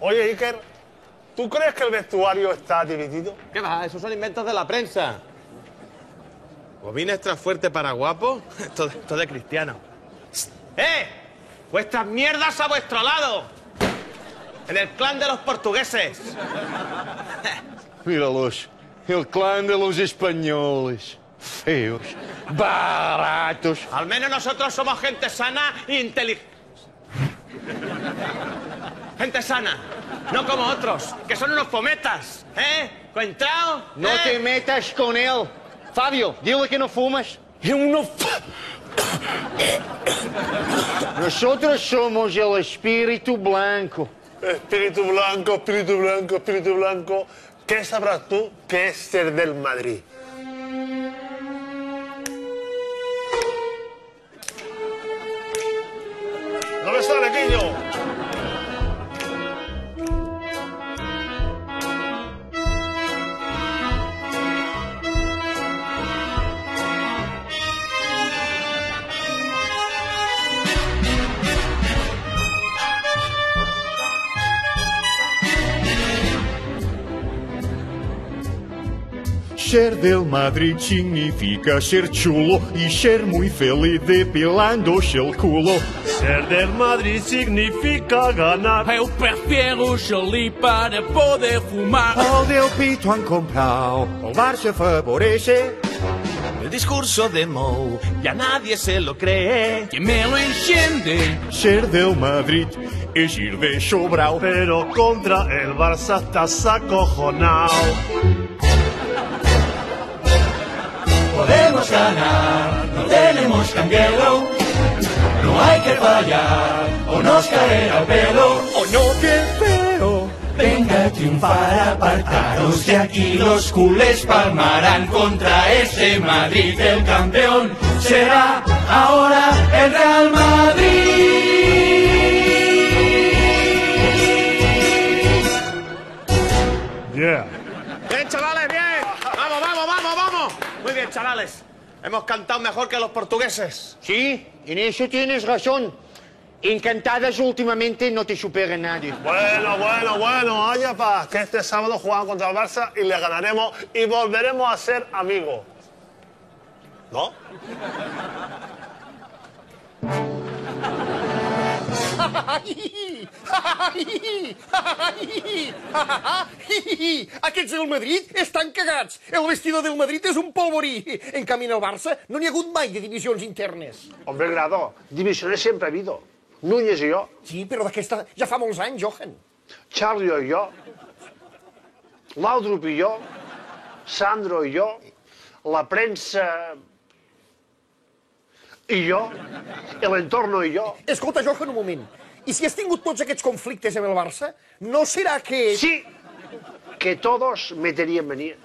Oye, Iker, ¿tú crees que el vestuario está dividido? ¿Qué va? Esos son inventos de la prensa. ¿Bobina extra fuerte para guapo? Esto de cristiano. ¡Eh! ¡Vuestras mierdas a vuestro lado! En el clan de los portugueses. Míralos, el clan de los españoles. Feos, baratos. Al menos nosotros somos gente sana e inteligente. Gente sana, no como otros, que son unos pometas, ¿eh? ¿Cuentrao? No te metas con él. Fabio, dile que no fumas. Yo no... Nosotros somos el espíritu blanco. Espíritu blanco, espíritu blanco, espíritu blanco. ¿Qué sabrás tú que es ser del Madrid? ¡No me sale, Quillo! Ser del Madrid significa ser chulo y ser muy feliz depilándose el culo. Ser del Madrid significa ganar. Eu prefiro Jolie para poder fumar. Al del Pito han comprado, el Barça favorece. El discurso de Mou ya nadie se lo cree. Que me lo enciende. Ser del Madrid es ir de sobrao. Pero contra el Barça estás acojonado. Podemos ganar, no tenemos cambiarlo. No hay que fallar, o nos caerá el pelo. ¡Oh no, qué feo! Venga a triunfar, apartaros de aquí. Los culés palmarán contra ese Madrid. El campeón será ahora el Real Madrid. Yeah. ¡Bien, chavales, bien! ¡Vamos, vamos, vamos, vamos! Muy bien, chavales. Hemos cantado mejor que los portugueses. Sí, en eso tienes razón. Encantadas últimamente no te supera nadie. Bueno, haya paz, que este sábado jugamos contra el Barça y le ganaremos y volveremos a ser amigos. ¿No? Aquests del Madrid estan cagats. El vestidor del Madrid és un polvorí. En canvi, en el Barça no n'hi ha hagut mai de divisions internes. Hombre, Grado, divisiones siempre ha habido. Núñez y yo, Sí, però d'aquesta ja fa molts anys, Johan. Charlie y yo, Laudrup y yo, Sandro y yo, la prensa y yo, el entorno y yo. Escolta, Johan, un moment. I si has tingut tots aquests conflictes amb el Barça, no serà que... Sí, que todos me tenían venir.